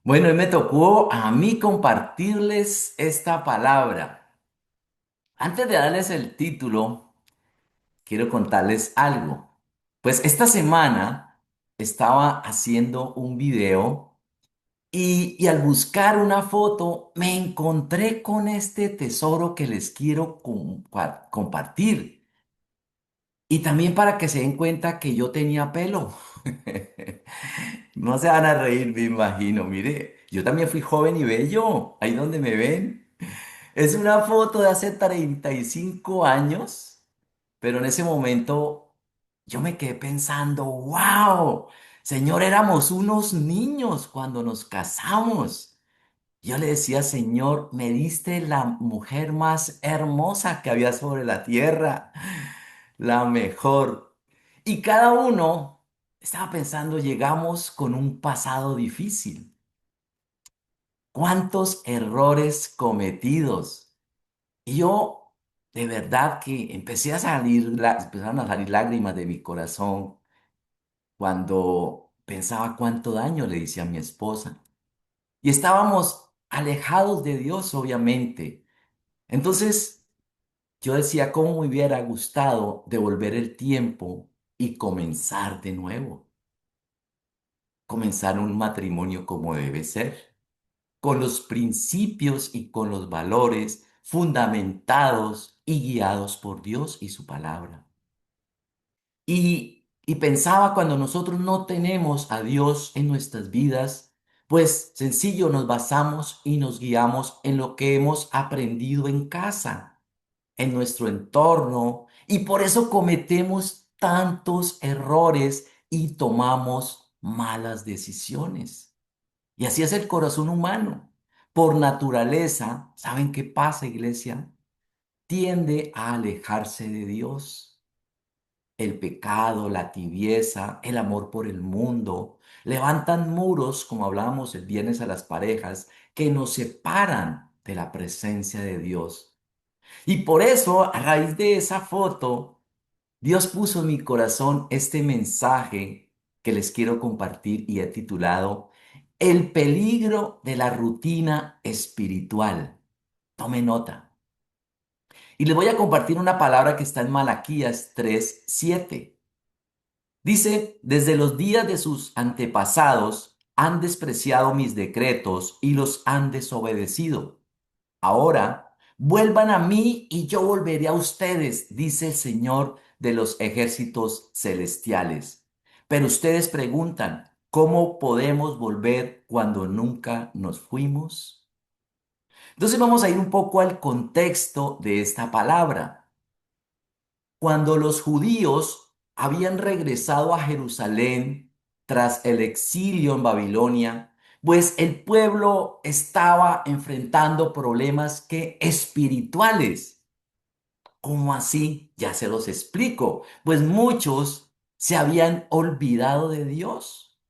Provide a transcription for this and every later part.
Bueno, y me tocó a mí compartirles esta palabra. Antes de darles el título, quiero contarles algo. Pues esta semana estaba haciendo un video y al buscar una foto me encontré con este tesoro que les quiero compartir. Y también para que se den cuenta que yo tenía pelo. No se van a reír, me imagino. Mire, yo también fui joven y bello. Ahí donde me ven. Es una foto de hace 35 años, pero en ese momento yo me quedé pensando, wow, Señor, éramos unos niños cuando nos casamos. Yo le decía, Señor, me diste la mujer más hermosa que había sobre la tierra, la mejor. Y cada uno estaba pensando, llegamos con un pasado difícil. ¿Cuántos errores cometidos? Y yo, de verdad que empezaron a salir lágrimas de mi corazón cuando pensaba cuánto daño le hice a mi esposa. Y estábamos alejados de Dios, obviamente. Entonces, yo decía, ¿cómo me hubiera gustado devolver el tiempo y comenzar de nuevo? Comenzar un matrimonio como debe ser, con los principios y con los valores fundamentados y guiados por Dios y su palabra. Y pensaba cuando nosotros no tenemos a Dios en nuestras vidas, pues sencillo nos basamos y nos guiamos en lo que hemos aprendido en casa, en nuestro entorno, y por eso cometemos tantos errores y tomamos malas decisiones. Y así es el corazón humano. Por naturaleza, ¿saben qué pasa, iglesia? Tiende a alejarse de Dios. El pecado, la tibieza, el amor por el mundo, levantan muros, como hablábamos el viernes a las parejas, que nos separan de la presencia de Dios. Y por eso, a raíz de esa foto, Dios puso en mi corazón este mensaje que les quiero compartir y he titulado El peligro de la rutina espiritual. Tome nota. Y les voy a compartir una palabra que está en Malaquías 3:7. Dice, desde los días de sus antepasados han despreciado mis decretos y los han desobedecido. Ahora, vuelvan a mí y yo volveré a ustedes, dice el Señor de los ejércitos celestiales. Pero ustedes preguntan, ¿cómo podemos volver cuando nunca nos fuimos? Entonces vamos a ir un poco al contexto de esta palabra. Cuando los judíos habían regresado a Jerusalén tras el exilio en Babilonia, pues el pueblo estaba enfrentando problemas que espirituales. ¿Cómo así? Ya se los explico. Pues muchos se habían olvidado de Dios.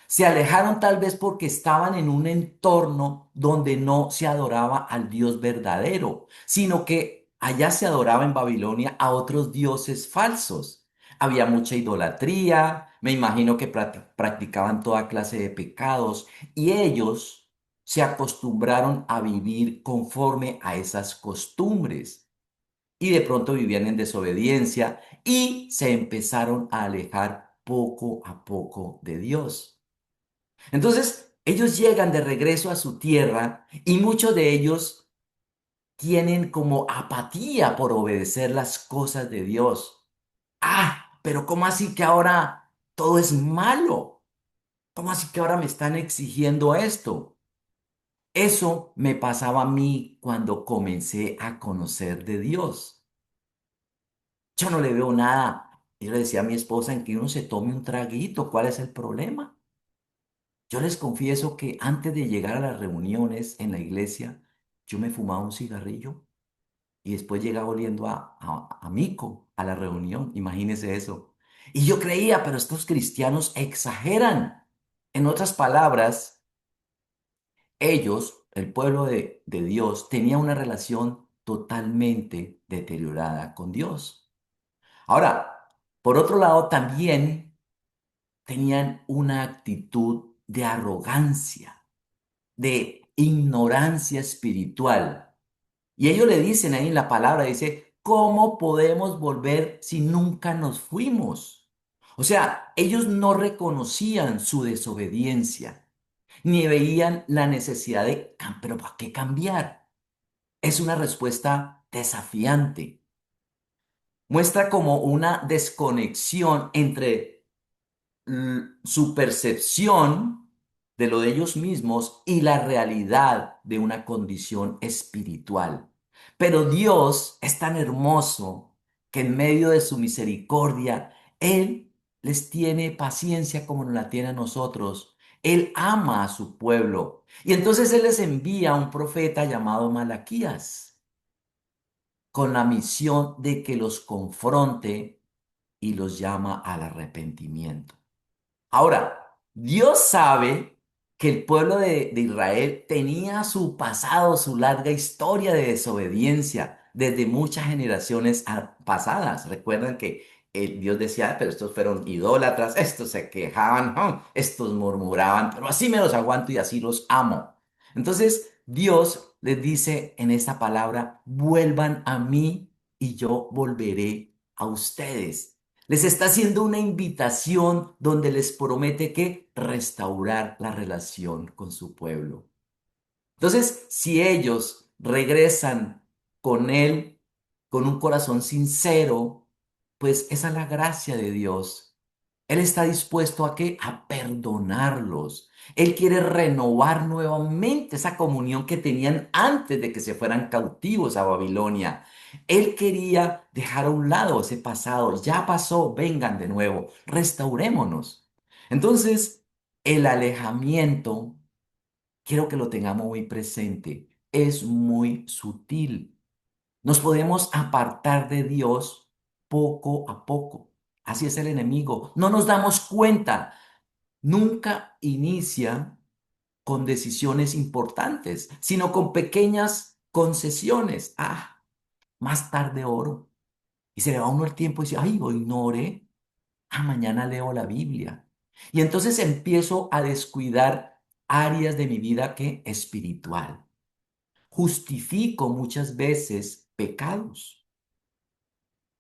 Se alejaron tal vez porque estaban en un entorno donde no se adoraba al Dios verdadero, sino que allá se adoraba en Babilonia a otros dioses falsos. Había mucha idolatría, me imagino que practicaban toda clase de pecados y ellos se acostumbraron a vivir conforme a esas costumbres y de pronto vivían en desobediencia y se empezaron a alejar poco a poco de Dios. Entonces, ellos llegan de regreso a su tierra y muchos de ellos tienen como apatía por obedecer las cosas de Dios. Ah, pero ¿cómo así que ahora todo es malo? ¿Cómo así que ahora me están exigiendo esto? Eso me pasaba a mí cuando comencé a conocer de Dios. Yo no le veo nada. Yo le decía a mi esposa en que uno se tome un traguito. ¿Cuál es el problema? Yo les confieso que antes de llegar a las reuniones en la iglesia, yo me fumaba un cigarrillo y después llegaba oliendo a mico a la reunión. Imagínense eso. Y yo creía, pero estos cristianos exageran. En otras palabras, ellos, el pueblo de Dios, tenía una relación totalmente deteriorada con Dios. Ahora, por otro lado, también tenían una actitud de arrogancia. de ignorancia espiritual. Y ellos le dicen ahí en la palabra, dice, ¿cómo podemos volver si nunca nos fuimos? O sea, ellos no reconocían su desobediencia, ni veían la necesidad de, pero ¿para qué cambiar? Es una respuesta desafiante. Muestra como una desconexión entre su percepción de lo de ellos mismos y la realidad de una condición espiritual. Pero Dios es tan hermoso que en medio de su misericordia, Él les tiene paciencia como nos la tiene a nosotros. Él ama a su pueblo. Y entonces Él les envía a un profeta llamado Malaquías con la misión de que los confronte y los llama al arrepentimiento. Ahora, Dios sabe que el pueblo de Israel tenía su pasado, su larga historia de desobediencia desde muchas generaciones pasadas. Recuerdan que Dios decía, "Ah, pero estos fueron idólatras, estos se quejaban, estos murmuraban, pero así me los aguanto y así los amo". Entonces, Dios les dice en esta palabra, vuelvan a mí y yo volveré a ustedes. Les está haciendo una invitación donde les promete que restaurar la relación con su pueblo. Entonces, si ellos regresan con Él, con un corazón sincero, pues esa es la gracia de Dios. Él está dispuesto a qué? A perdonarlos. Él quiere renovar nuevamente esa comunión que tenían antes de que se fueran cautivos a Babilonia. Él quería dejar a un lado ese pasado. Ya pasó, vengan de nuevo, restaurémonos. Entonces, el alejamiento, quiero que lo tengamos muy presente, es muy sutil. Nos podemos apartar de Dios poco a poco. Así es el enemigo. No nos damos cuenta. Nunca inicia con decisiones importantes, sino con pequeñas concesiones. Ah, más tarde oro. Y se le va a uno el tiempo y dice, ay, hoy no oré. Ah, mañana leo la Biblia. Y entonces empiezo a descuidar áreas de mi vida que espiritual. Justifico muchas veces pecados.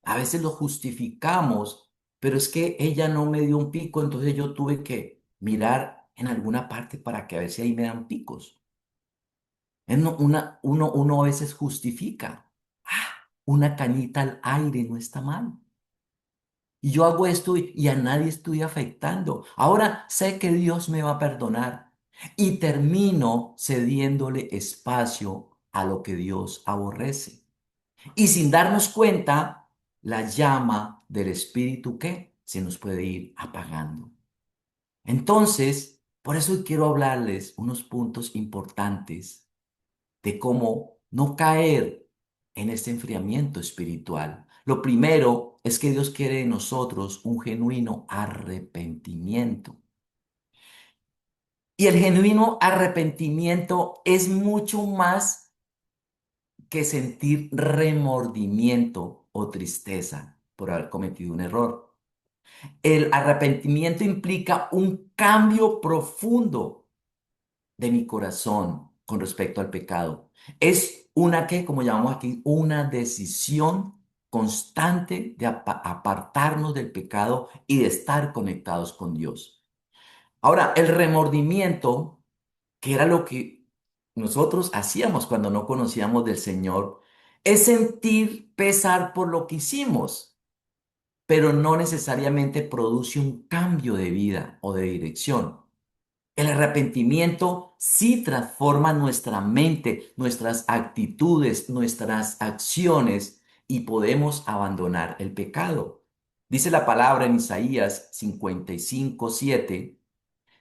A veces lo justificamos, pero es que ella no me dio un pico, entonces yo tuve que mirar en alguna parte para que a ver si ahí me dan picos. Uno a veces justifica. Ah, una cañita al aire no está mal. Y yo hago esto y a nadie estoy afectando. Ahora sé que Dios me va a perdonar y termino cediéndole espacio a lo que Dios aborrece. Y sin darnos cuenta, la llama del Espíritu que se nos puede ir apagando. Entonces, por eso hoy quiero hablarles unos puntos importantes de cómo no caer en este enfriamiento espiritual. Lo primero es que Dios quiere de nosotros un genuino arrepentimiento. Y el genuino arrepentimiento es mucho más que sentir remordimiento o tristeza por haber cometido un error. El arrepentimiento implica un cambio profundo de mi corazón con respecto al pecado. Es una que, como llamamos aquí, una decisión constante de apartarnos del pecado y de estar conectados con Dios. Ahora, el remordimiento, que era lo que nosotros hacíamos cuando no conocíamos del Señor, es sentir pesar por lo que hicimos, pero no necesariamente produce un cambio de vida o de dirección. El arrepentimiento sí transforma nuestra mente, nuestras actitudes, nuestras acciones y podemos abandonar el pecado. Dice la palabra en Isaías 55:7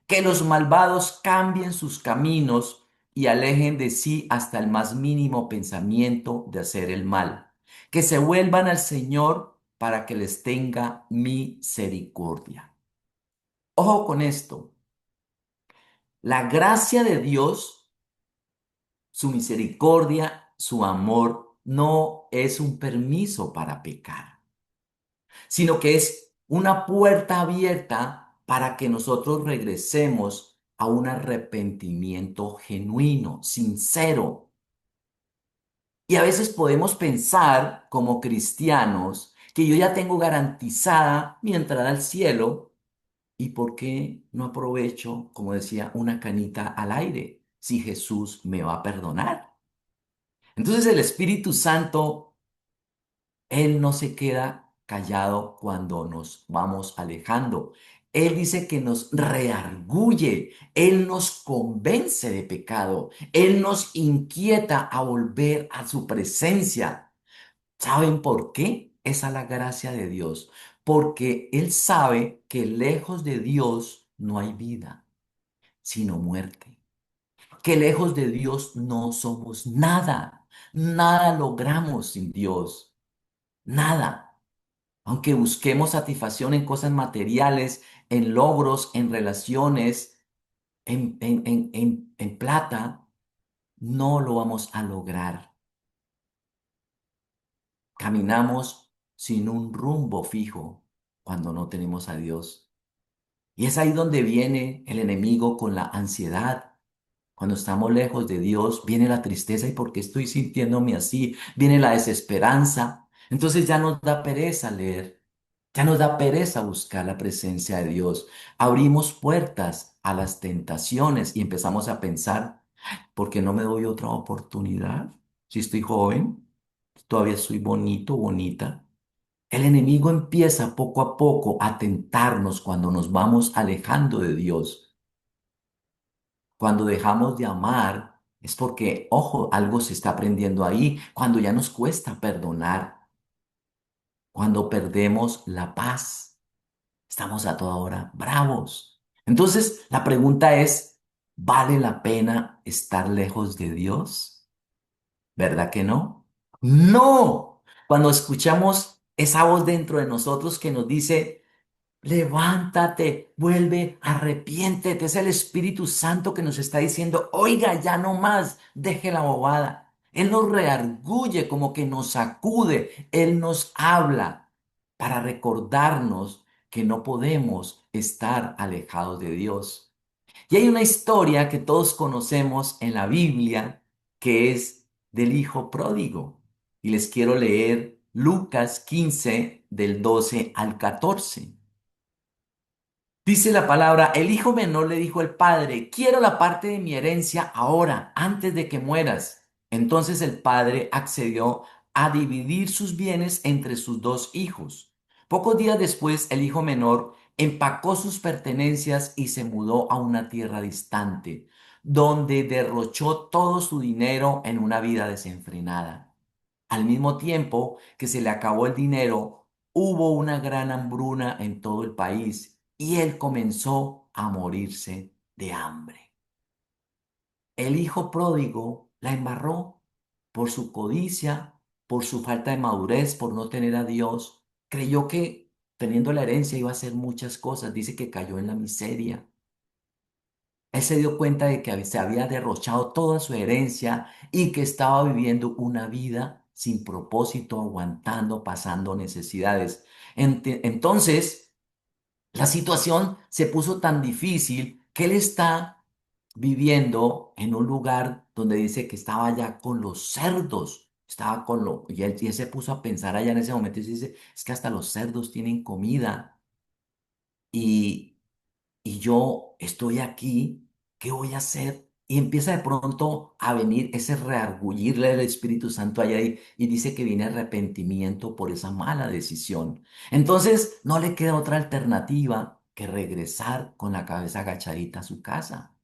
que los malvados cambien sus caminos y alejen de sí hasta el más mínimo pensamiento de hacer el mal, que se vuelvan al Señor para que les tenga misericordia. Ojo con esto, la gracia de Dios, su misericordia, su amor, no es un permiso para pecar, sino que es una puerta abierta para que nosotros regresemos a un arrepentimiento genuino, sincero. Y a veces podemos pensar como cristianos que yo ya tengo garantizada mi entrada al cielo y por qué no aprovecho, como decía, una canita al aire si Jesús me va a perdonar. Entonces el Espíritu Santo, Él no se queda callado cuando nos vamos alejando. Él dice que nos rearguye, Él nos convence de pecado, Él nos inquieta a volver a su presencia. ¿Saben por qué? Esa es la gracia de Dios. Porque Él sabe que lejos de Dios no hay vida, sino muerte. Que lejos de Dios no somos nada. Nada logramos sin Dios. Nada. Aunque busquemos satisfacción en cosas materiales, en logros, en relaciones, en plata, no lo vamos a lograr. Caminamos sin un rumbo fijo cuando no tenemos a Dios. Y es ahí donde viene el enemigo con la ansiedad. Cuando estamos lejos de Dios, viene la tristeza y por qué estoy sintiéndome así, viene la desesperanza. Entonces ya nos da pereza leer, ya nos da pereza buscar la presencia de Dios. Abrimos puertas a las tentaciones y empezamos a pensar, ¿por qué no me doy otra oportunidad? Si estoy joven, todavía soy bonito, bonita. El enemigo empieza poco a poco a tentarnos cuando nos vamos alejando de Dios. Cuando dejamos de amar es porque, ojo, algo se está aprendiendo ahí. Cuando ya nos cuesta perdonar, cuando perdemos la paz, estamos a toda hora bravos. Entonces, la pregunta es, ¿vale la pena estar lejos de Dios? ¿Verdad que no? No. Cuando escuchamos esa voz dentro de nosotros que nos dice, levántate, vuelve, arrepiéntete. Es el Espíritu Santo que nos está diciendo, oiga, ya no más, deje la bobada. Él nos rearguye, como que nos sacude. Él nos habla para recordarnos que no podemos estar alejados de Dios. Y hay una historia que todos conocemos en la Biblia que es del hijo pródigo. Y les quiero leer Lucas 15 del 12 al 14. Dice la palabra, el hijo menor le dijo al padre, quiero la parte de mi herencia ahora, antes de que mueras. Entonces el padre accedió a dividir sus bienes entre sus dos hijos. Pocos días después, el hijo menor empacó sus pertenencias y se mudó a una tierra distante, donde derrochó todo su dinero en una vida desenfrenada. Al mismo tiempo que se le acabó el dinero, hubo una gran hambruna en todo el país y él comenzó a morirse de hambre. El hijo pródigo la embarró por su codicia, por su falta de madurez, por no tener a Dios. Creyó que teniendo la herencia iba a hacer muchas cosas. Dice que cayó en la miseria. Él se dio cuenta de que se había derrochado toda su herencia y que estaba viviendo una vida sin propósito, aguantando, pasando necesidades. Entonces, la situación se puso tan difícil que él está viviendo en un lugar donde dice que estaba ya con los cerdos. Estaba con y él se puso a pensar allá en ese momento y dice, es que hasta los cerdos tienen comida. Y yo estoy aquí, ¿qué voy a hacer? Y empieza de pronto a venir ese reargullirle del Espíritu Santo allá y dice que viene arrepentimiento por esa mala decisión. Entonces no le queda otra alternativa que regresar con la cabeza agachadita a su casa.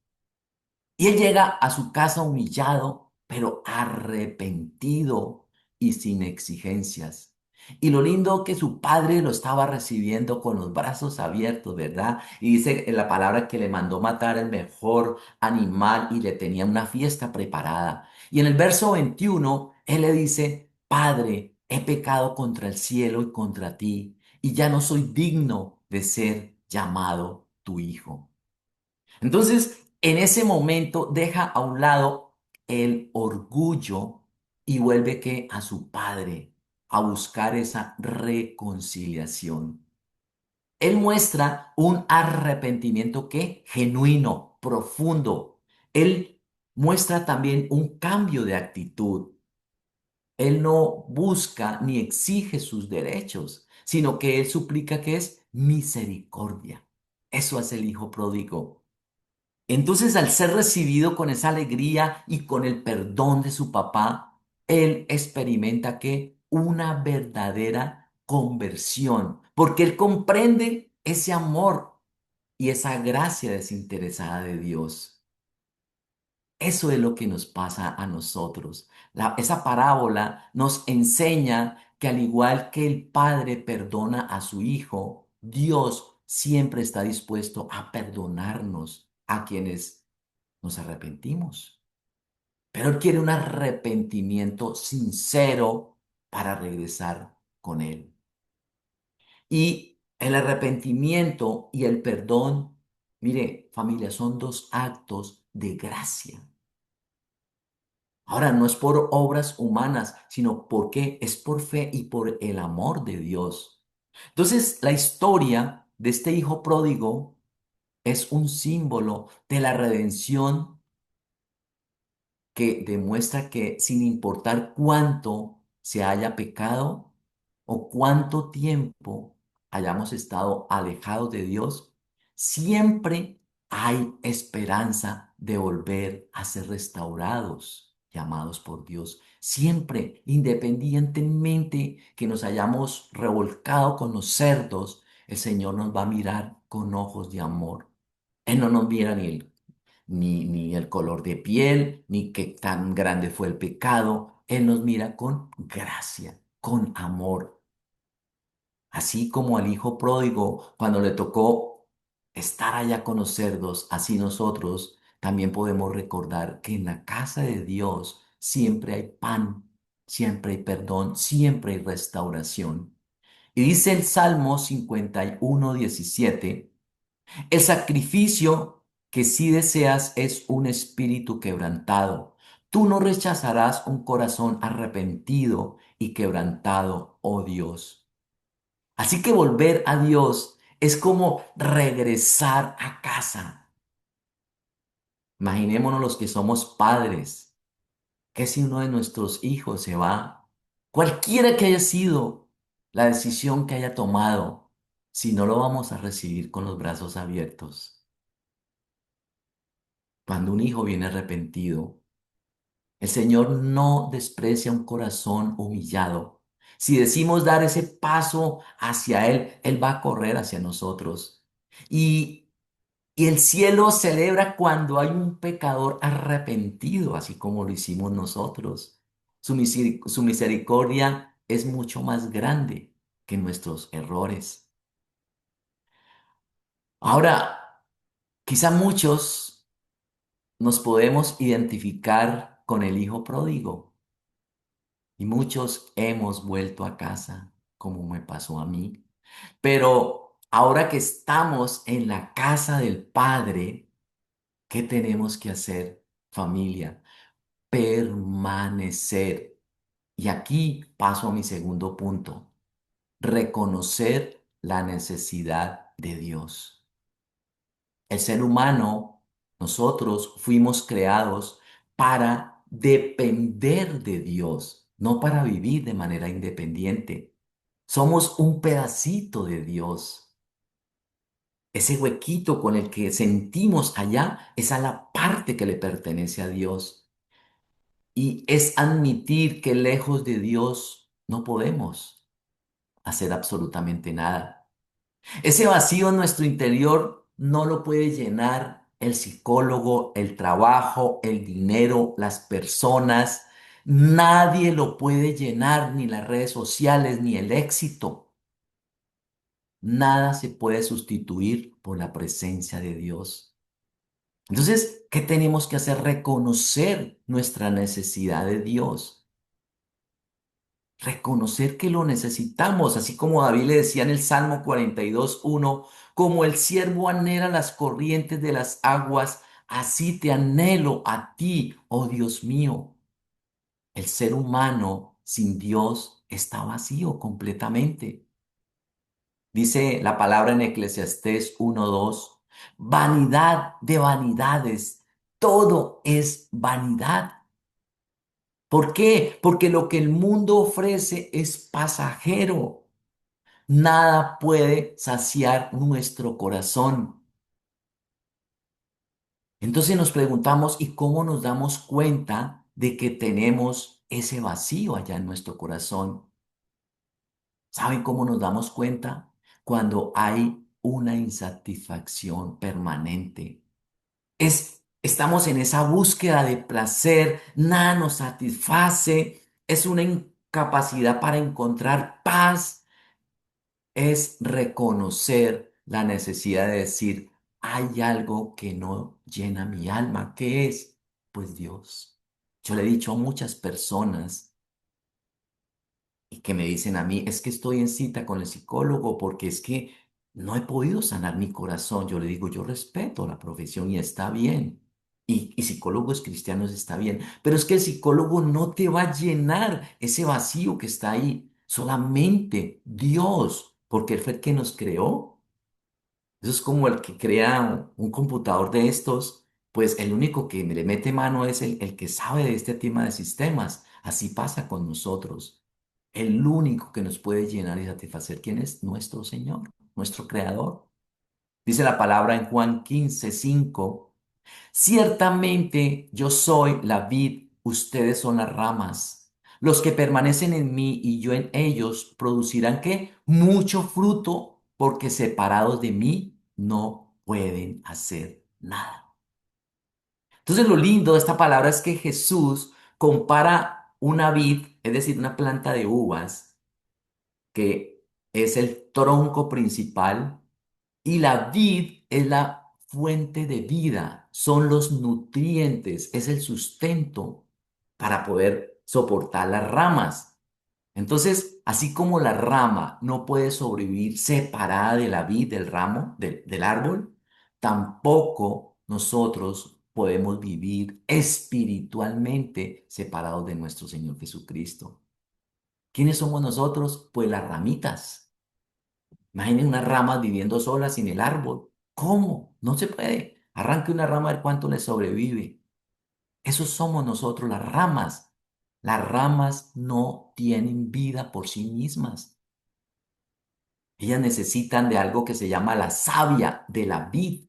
Y él llega a su casa humillado, pero arrepentido y sin exigencias. Y lo lindo que su padre lo estaba recibiendo con los brazos abiertos, ¿verdad? Y dice en la palabra que le mandó matar el mejor animal y le tenía una fiesta preparada. Y en el verso 21, él le dice, Padre, he pecado contra el cielo y contra ti, y ya no soy digno de ser llamado tu hijo. Entonces, en ese momento deja a un lado el orgullo y vuelve que a su padre a buscar esa reconciliación. Él muestra un arrepentimiento que genuino, profundo. Él muestra también un cambio de actitud. Él no busca ni exige sus derechos, sino que él suplica que es misericordia. Eso hace el hijo pródigo. Entonces, al ser recibido con esa alegría y con el perdón de su papá, él experimenta que una verdadera conversión, porque él comprende ese amor y esa gracia desinteresada de Dios. Eso es lo que nos pasa a nosotros. Esa parábola nos enseña que al igual que el Padre perdona a su Hijo, Dios siempre está dispuesto a perdonarnos a quienes nos arrepentimos. Pero Él quiere un arrepentimiento sincero para regresar con Él. Y el arrepentimiento y el perdón, mire, familia, son dos actos de gracia. Ahora, no es por obras humanas, sino porque es por fe y por el amor de Dios. Entonces, la historia de este hijo pródigo es un símbolo de la redención que demuestra que sin importar cuánto se haya pecado o cuánto tiempo hayamos estado alejados de Dios, siempre hay esperanza de volver a ser restaurados, llamados por Dios. Siempre, independientemente que nos hayamos revolcado con los cerdos, el Señor nos va a mirar con ojos de amor. Él no nos mira ni el color de piel, ni qué tan grande fue el pecado. Él nos mira con gracia, con amor. Así como al hijo pródigo, cuando le tocó estar allá con los cerdos, así nosotros también podemos recordar que en la casa de Dios siempre hay pan, siempre hay perdón, siempre hay restauración. Y dice el Salmo 51:17. El sacrificio que sí deseas es un espíritu quebrantado. Tú no rechazarás un corazón arrepentido y quebrantado, oh Dios. Así que volver a Dios es como regresar a casa. Imaginémonos los que somos padres, que si uno de nuestros hijos se va, cualquiera que haya sido la decisión que haya tomado, si no lo vamos a recibir con los brazos abiertos. Cuando un hijo viene arrepentido, el Señor no desprecia un corazón humillado. Si decimos dar ese paso hacia Él, Él va a correr hacia nosotros. Y, y el cielo celebra cuando hay un pecador arrepentido, así como lo hicimos nosotros. Su misericordia es mucho más grande que nuestros errores. Ahora, quizá muchos nos podemos identificar con el hijo pródigo. Y muchos hemos vuelto a casa, como me pasó a mí. Pero ahora que estamos en la casa del Padre, ¿qué tenemos que hacer, familia? Permanecer. Y aquí paso a mi segundo punto, reconocer la necesidad de Dios. El ser humano, nosotros fuimos creados para depender de Dios, no para vivir de manera independiente. Somos un pedacito de Dios. Ese huequito con el que sentimos allá es a la parte que le pertenece a Dios. Y es admitir que lejos de Dios no podemos hacer absolutamente nada. Ese vacío en nuestro interior no lo puede llenar el psicólogo, el trabajo, el dinero, las personas. Nadie lo puede llenar, ni las redes sociales, ni el éxito. Nada se puede sustituir por la presencia de Dios. Entonces, ¿qué tenemos que hacer? Reconocer nuestra necesidad de Dios. Reconocer que lo necesitamos, así como David le decía en el Salmo 42:1, como el siervo anhela las corrientes de las aguas, así te anhelo a ti, oh Dios mío. El ser humano sin Dios está vacío completamente. Dice la palabra en Eclesiastés 1:2, vanidad de vanidades, todo es vanidad. ¿Por qué? Porque lo que el mundo ofrece es pasajero. Nada puede saciar nuestro corazón. Entonces nos preguntamos, ¿y cómo nos damos cuenta de que tenemos ese vacío allá en nuestro corazón? ¿Saben cómo nos damos cuenta? Cuando hay una insatisfacción permanente. Estamos en esa búsqueda de placer, nada nos satisface, es una incapacidad para encontrar paz, es reconocer la necesidad de decir, hay algo que no llena mi alma. ¿Qué es? Pues Dios. Yo le he dicho a muchas personas y que me dicen a mí, es que estoy en cita con el psicólogo porque es que no he podido sanar mi corazón. Yo le digo, yo respeto la profesión y está bien. Y psicólogos cristianos está bien, pero es que el psicólogo no te va a llenar ese vacío que está ahí. Solamente Dios, porque Él fue el que nos creó. Eso es como el que crea un computador de estos, pues el único que le mete mano es el que sabe de este tema de sistemas. Así pasa con nosotros. El único que nos puede llenar y satisfacer, ¿quién es? Nuestro Señor, nuestro Creador. Dice la palabra en Juan 15:5, ciertamente yo soy la vid, ustedes son las ramas. Los que permanecen en mí y yo en ellos producirán ¿qué? Mucho fruto, porque separados de mí no pueden hacer nada. Entonces lo lindo de esta palabra es que Jesús compara una vid, es decir, una planta de uvas, que es el tronco principal, y la vid es la fuente de vida, son los nutrientes, es el sustento para poder soportar las ramas. Entonces, así como la rama no puede sobrevivir separada de la vid, del ramo, del árbol, tampoco nosotros podemos vivir espiritualmente separados de nuestro Señor Jesucristo. ¿Quiénes somos nosotros? Pues las ramitas. Imaginen unas ramas viviendo solas sin el árbol. ¿Cómo? No se puede. Arranque una rama a ver cuánto le sobrevive. Eso somos nosotros, las ramas. Las ramas no tienen vida por sí mismas. Ellas necesitan de algo que se llama la savia de la vid,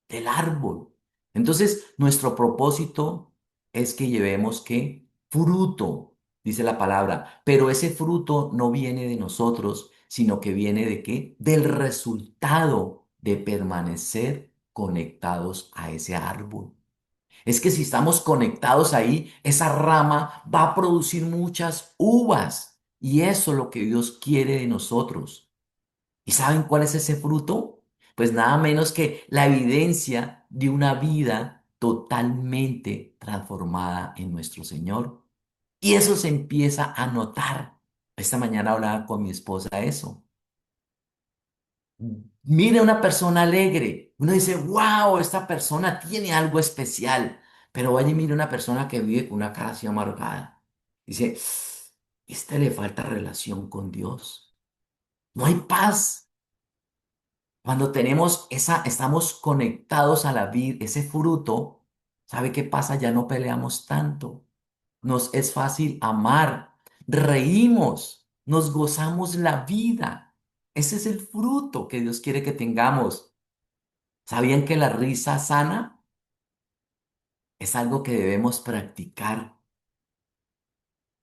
del árbol. Entonces, nuestro propósito es que llevemos qué fruto, dice la palabra, pero ese fruto no viene de nosotros, sino que viene de qué? Del resultado de permanecer conectados a ese árbol. Es que si estamos conectados ahí, esa rama va a producir muchas uvas y eso es lo que Dios quiere de nosotros. ¿Y saben cuál es ese fruto? Pues nada menos que la evidencia de una vida totalmente transformada en nuestro Señor. Y eso se empieza a notar. Esta mañana hablaba con mi esposa eso. Mire a una persona alegre. Uno dice, wow, esta persona tiene algo especial. Pero vaya y mire a una persona que vive con una cara así amargada. Dice, este le falta relación con Dios. No hay paz. Cuando tenemos estamos conectados a la vida, ese fruto, ¿sabe qué pasa? Ya no peleamos tanto. Nos es fácil amar, reímos, nos gozamos la vida. Ese es el fruto que Dios quiere que tengamos. ¿Sabían que la risa sana es algo que debemos practicar?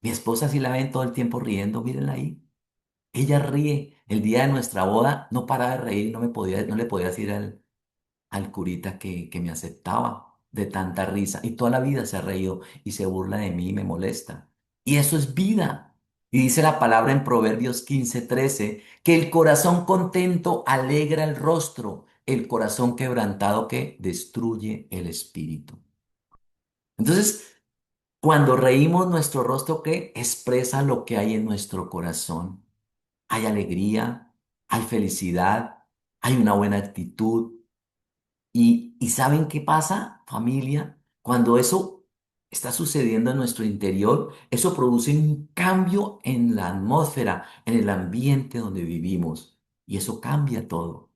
Mi esposa sí la ven todo el tiempo riendo, mírenla ahí. Ella ríe. El día de nuestra boda no paraba de reír, no le podía decir al curita que me aceptaba de tanta risa. Y toda la vida se ha reído y se burla de mí y me molesta. Y eso es vida. Y dice la palabra en Proverbios 15:13, que el corazón contento alegra el rostro, el corazón quebrantado que destruye el espíritu. Entonces, cuando reímos, nuestro rostro que expresa lo que hay en nuestro corazón. Hay alegría, hay felicidad, hay una buena actitud. Y ¿saben qué pasa, familia? Cuando eso está sucediendo en nuestro interior, eso produce un cambio en la atmósfera, en el ambiente donde vivimos. y eso cambia todo.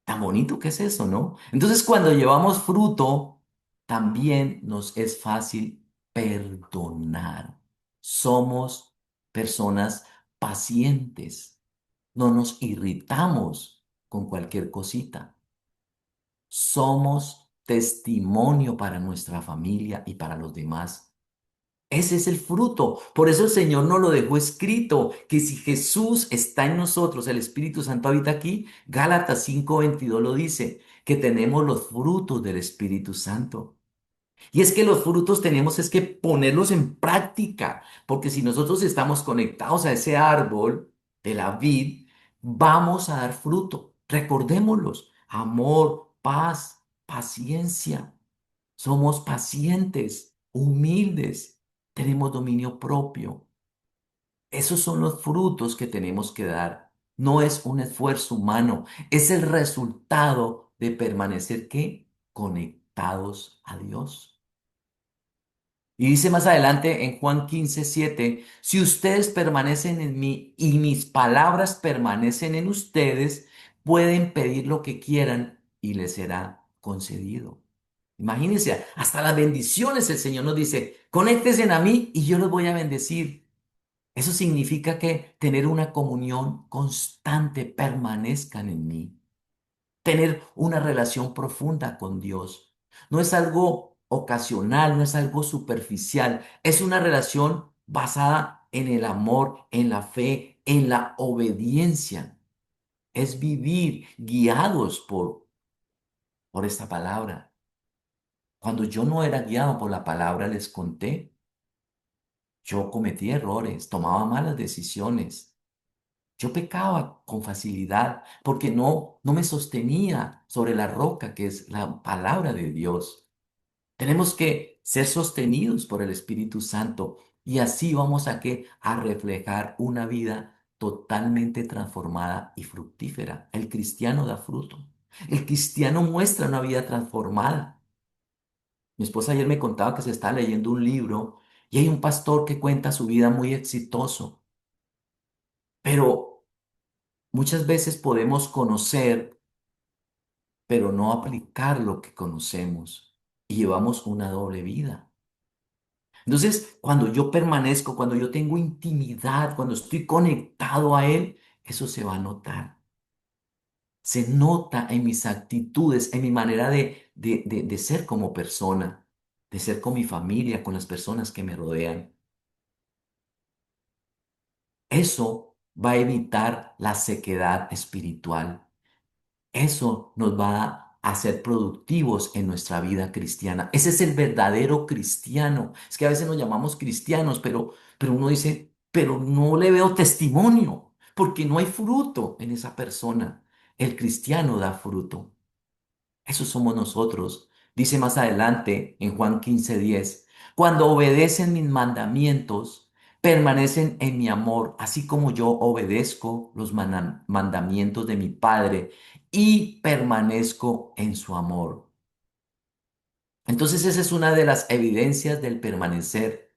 Tan bonito que es eso, ¿no? Entonces, cuando llevamos fruto, también nos es fácil perdonar. Somos personas pacientes, no nos irritamos con cualquier cosita. Somos testimonio para nuestra familia y para los demás. Ese es el fruto. Por eso el Señor nos lo dejó escrito, que si Jesús está en nosotros, el Espíritu Santo habita aquí, Gálatas 5:22 lo dice, que tenemos los frutos del Espíritu Santo. Y es que los frutos tenemos es que ponerlos en práctica, porque si nosotros estamos conectados a ese árbol de la vid, vamos a dar fruto. Recordémoslos, amor, paz, paciencia. Somos pacientes, humildes, tenemos dominio propio. Esos son los frutos que tenemos que dar. No es un esfuerzo humano, es el resultado de permanecer ¿qué? Conectados a Dios. Y dice más adelante en Juan 15:7, si ustedes permanecen en mí y mis palabras permanecen en ustedes, pueden pedir lo que quieran y les será concedido. Imagínense, hasta las bendiciones el Señor nos dice, conéctense a mí y yo los voy a bendecir. Eso significa que tener una comunión constante, permanezcan en mí, tener una relación profunda con Dios. No es algo ocasional, no es algo superficial, es una relación basada en el amor, en la fe, en la obediencia. Es vivir guiados por esta palabra. Cuando yo no era guiado por la palabra, les conté, yo cometía errores, tomaba malas decisiones. Yo pecaba con facilidad porque no me sostenía sobre la roca que es la palabra de Dios. Tenemos que ser sostenidos por el Espíritu Santo y así vamos a reflejar una vida totalmente transformada y fructífera. El cristiano da fruto. El cristiano muestra una vida transformada. Mi esposa ayer me contaba que se está leyendo un libro y hay un pastor que cuenta su vida muy exitoso, pero muchas veces podemos conocer pero no aplicar lo que conocemos y llevamos una doble vida. Entonces, cuando yo permanezco, cuando yo tengo intimidad, cuando estoy conectado a Él, eso se va a notar. Se nota en mis actitudes, en mi manera de ser como persona, de ser con mi familia, con las personas que me rodean. Eso va a evitar la sequedad espiritual. Eso nos va a hacer productivos en nuestra vida cristiana. Ese es el verdadero cristiano. Es que a veces nos llamamos cristianos, pero uno dice, pero no le veo testimonio, porque no hay fruto en esa persona. El cristiano da fruto. Eso somos nosotros. Dice más adelante en Juan 15:10, cuando obedecen mis mandamientos, permanecen en mi amor, así como yo obedezco los mandamientos de mi Padre y permanezco en su amor. Entonces esa es una de las evidencias del permanecer.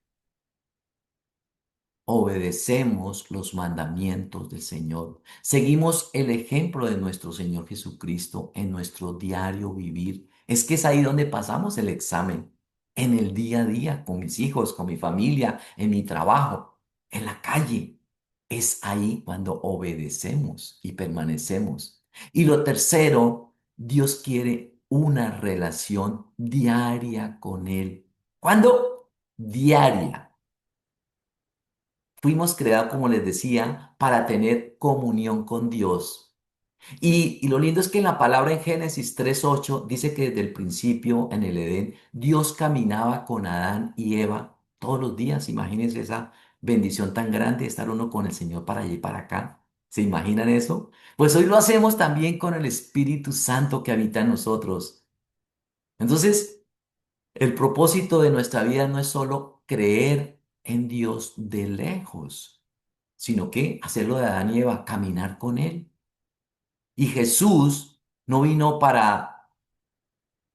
Obedecemos los mandamientos del Señor. Seguimos el ejemplo de nuestro Señor Jesucristo en nuestro diario vivir. Es que es ahí donde pasamos el examen, en el día a día, con mis hijos, con mi familia, en mi trabajo, en la calle. Es ahí cuando obedecemos y permanecemos. Y lo tercero, Dios quiere una relación diaria con Él. ¿Cuándo? Diaria. Fuimos creados, como les decía, para tener comunión con Dios. Y lo lindo es que en la palabra en Génesis 3:8 dice que desde el principio en el Edén Dios caminaba con Adán y Eva todos los días. Imagínense esa bendición tan grande de estar uno con el Señor para allá y para acá. ¿Se imaginan eso? Pues hoy lo hacemos también con el Espíritu Santo que habita en nosotros. Entonces, el propósito de nuestra vida no es solo creer en Dios de lejos, sino que hacerlo de Adán y Eva, caminar con Él. Y Jesús no vino para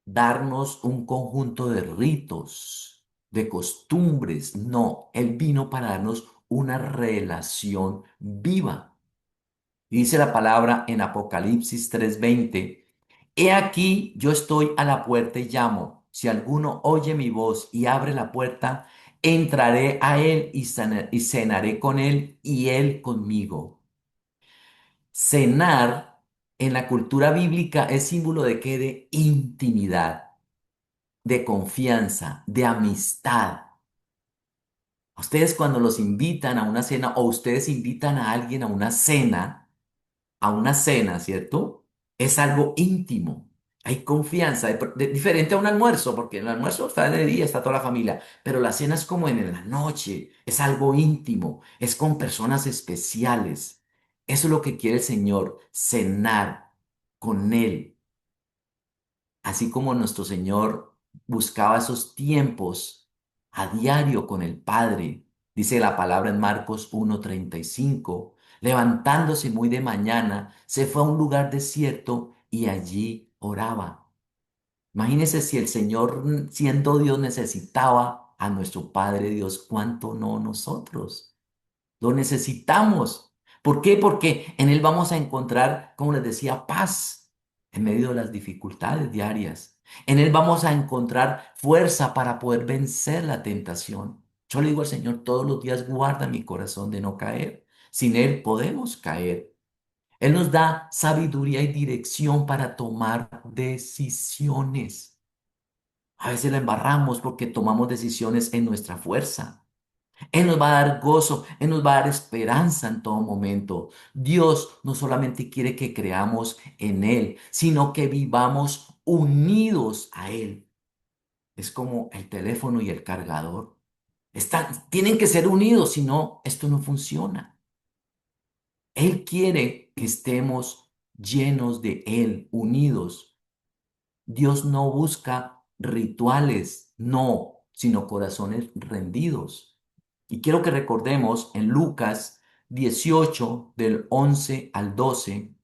darnos un conjunto de ritos, de costumbres, no, Él vino para darnos una relación viva. Y dice la palabra en Apocalipsis 3:20, He aquí yo estoy a la puerta y llamo. Si alguno oye mi voz y abre la puerta, entraré a él y cenaré con él y él conmigo. Cenar en la cultura bíblica es símbolo de qué? De intimidad, de confianza, de amistad. Ustedes cuando los invitan a una cena o ustedes invitan a alguien a una cena, ¿cierto? Es algo íntimo. Hay confianza, diferente a un almuerzo, porque el almuerzo está de día, está toda la familia, pero la cena es como en la noche, es algo íntimo, es con personas especiales. Eso es lo que quiere el Señor, cenar con Él. Así como nuestro Señor buscaba esos tiempos a diario con el Padre, dice la palabra en Marcos 1:35, levantándose muy de mañana, se fue a un lugar desierto y allí oraba. Imagínense si el Señor, siendo Dios, necesitaba a nuestro Padre Dios, ¿cuánto no nosotros? Lo necesitamos. ¿Por qué? Porque en Él vamos a encontrar, como les decía, paz en medio de las dificultades diarias. En Él vamos a encontrar fuerza para poder vencer la tentación. Yo le digo al Señor todos los días, guarda mi corazón de no caer. Sin Él podemos caer. Él nos da sabiduría y dirección para tomar decisiones. A veces la embarramos porque tomamos decisiones en nuestra fuerza. Él nos va a dar gozo, Él nos va a dar esperanza en todo momento. Dios no solamente quiere que creamos en Él, sino que vivamos unidos a Él. Es como el teléfono y el cargador. Tienen que ser unidos, si no, esto no funciona. Él quiere que estemos llenos de Él, unidos. Dios no busca rituales, no, sino corazones rendidos. Y quiero que recordemos en Lucas 18, del 11 al 12,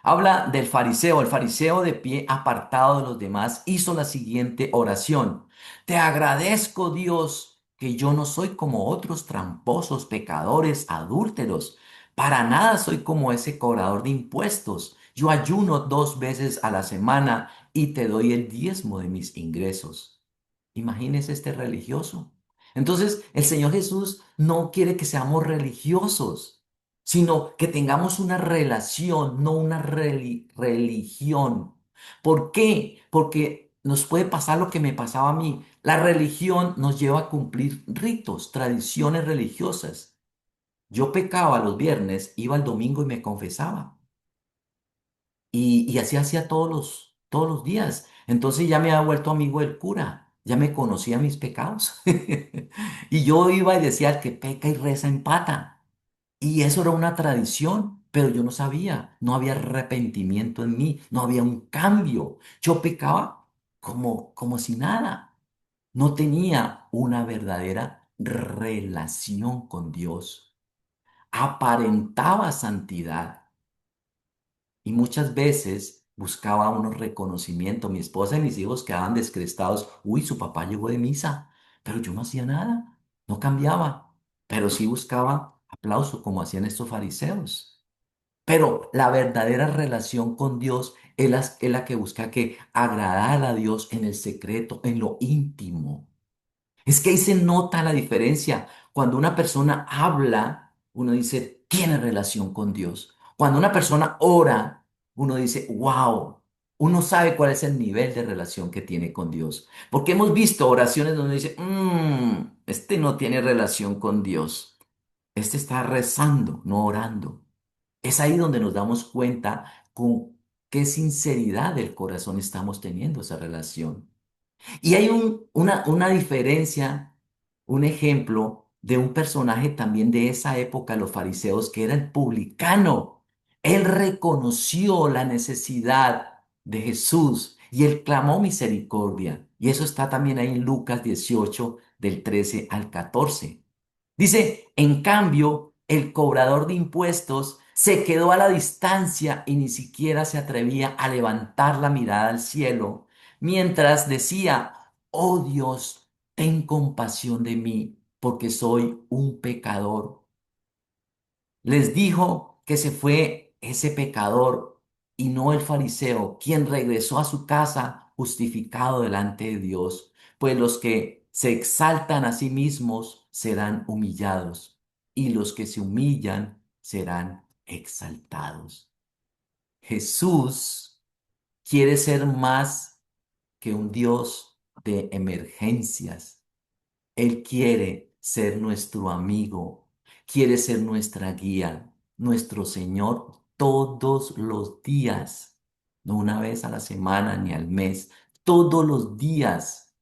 habla del fariseo. El fariseo de pie apartado de los demás hizo la siguiente oración. Te agradezco, Dios, que yo no soy como otros tramposos, pecadores, adúlteros. Para nada soy como ese cobrador de impuestos. Yo ayuno 2 veces a la semana y te doy el diezmo de mis ingresos. Imagínese este religioso. Entonces, el Señor Jesús no quiere que seamos religiosos, sino que tengamos una relación, no una religión. ¿Por qué? Porque nos puede pasar lo que me pasaba a mí. La religión nos lleva a cumplir ritos, tradiciones religiosas. Yo pecaba los viernes, iba el domingo y me confesaba. Y así hacía todos los días. Entonces ya me había vuelto amigo del cura, ya me conocía mis pecados. Y yo iba y decía, el que peca y reza empata. Y eso era una tradición, pero yo no sabía, no había arrepentimiento en mí, no había un cambio. Yo pecaba como si nada. No tenía una verdadera relación con Dios. Aparentaba santidad y muchas veces buscaba unos reconocimiento. Mi esposa y mis hijos quedaban descrestados. Uy, su papá llegó de misa, pero yo no hacía nada, no cambiaba, pero sí buscaba aplauso como hacían estos fariseos. Pero la verdadera relación con Dios es la que busca que agradar a Dios en el secreto, en lo íntimo. Es que ahí se nota la diferencia. Cuando una persona habla, uno dice, tiene relación con Dios. Cuando una persona ora, uno dice, wow, uno sabe cuál es el nivel de relación que tiene con Dios. Porque hemos visto oraciones donde dice, este no tiene relación con Dios. Este está rezando, no orando. Es ahí donde nos damos cuenta con qué sinceridad del corazón estamos teniendo esa relación. Y hay una diferencia, un ejemplo de un personaje también de esa época, los fariseos, que era el publicano. Él reconoció la necesidad de Jesús y él clamó misericordia. Y eso está también ahí en Lucas 18, del 13 al 14. Dice, en cambio, el cobrador de impuestos se quedó a la distancia y ni siquiera se atrevía a levantar la mirada al cielo, mientras decía, oh Dios, ten compasión de mí, porque soy un pecador. Les dijo que se fue ese pecador y no el fariseo, quien regresó a su casa justificado delante de Dios, pues los que se exaltan a sí mismos serán humillados y los que se humillan serán exaltados. Jesús quiere ser más que un Dios de emergencias. Él quiere ser nuestro amigo, quiere ser nuestra guía, nuestro Señor todos los días, no una vez a la semana ni al mes, todos los días.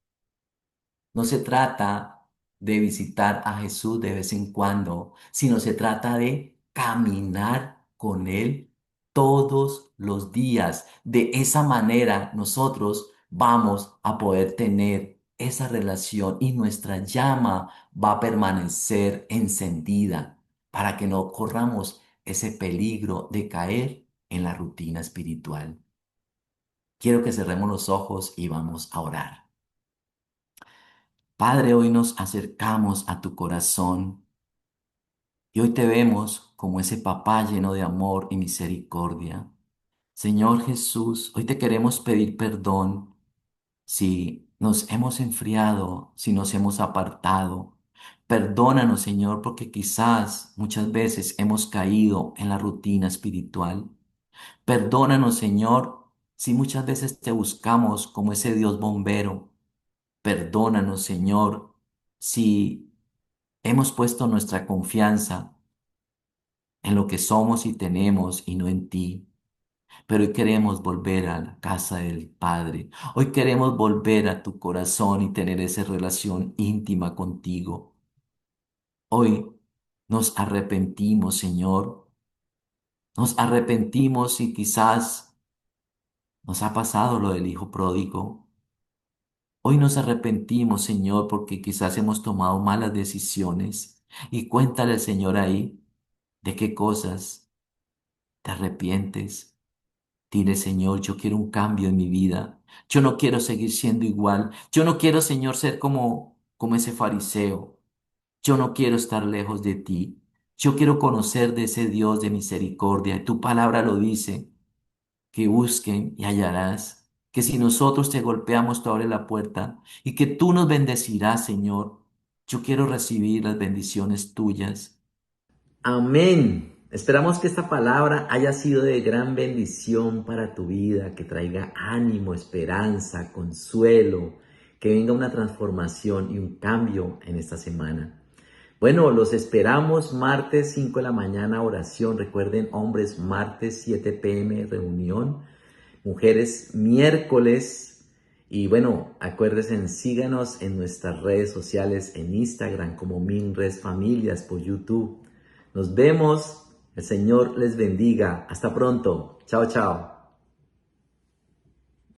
No se trata de visitar a Jesús de vez en cuando, sino se trata de caminar con Él todos los días. De esa manera nosotros vamos a poder tener esa relación y nuestra llama va a permanecer encendida para que no corramos ese peligro de caer en la rutina espiritual. Quiero que cerremos los ojos y vamos a orar. Padre, hoy nos acercamos a tu corazón y hoy te vemos como ese papá lleno de amor y misericordia. Señor Jesús, hoy te queremos pedir perdón si nos hemos enfriado, si nos hemos apartado. Perdónanos, Señor, porque quizás muchas veces hemos caído en la rutina espiritual. Perdónanos, Señor, si muchas veces te buscamos como ese Dios bombero. Perdónanos, Señor, si hemos puesto nuestra confianza en lo que somos y tenemos y no en ti. Pero hoy queremos volver a la casa del Padre. Hoy queremos volver a tu corazón y tener esa relación íntima contigo. Hoy nos arrepentimos, Señor. Nos arrepentimos y quizás nos ha pasado lo del hijo pródigo. Hoy nos arrepentimos, Señor, porque quizás hemos tomado malas decisiones. Y cuéntale al Señor ahí de qué cosas te arrepientes. Dile, Señor, yo quiero un cambio en mi vida. Yo no quiero seguir siendo igual. Yo no quiero, Señor, ser como ese fariseo. Yo no quiero estar lejos de ti. Yo quiero conocer de ese Dios de misericordia. Tu palabra lo dice, que busquen y hallarás. Que si nosotros te golpeamos, tú abres la puerta y que tú nos bendecirás, Señor. Yo quiero recibir las bendiciones tuyas. Amén. Esperamos que esta palabra haya sido de gran bendición para tu vida, que traiga ánimo, esperanza, consuelo, que venga una transformación y un cambio en esta semana. Bueno, los esperamos martes 5 de la mañana, oración. Recuerden, hombres, martes 7 p.m. reunión. Mujeres, miércoles. Y bueno, acuérdense, síganos en nuestras redes sociales, en Instagram como Minres Familias, por YouTube. Nos vemos. El Señor les bendiga. Hasta pronto. Chao, chao.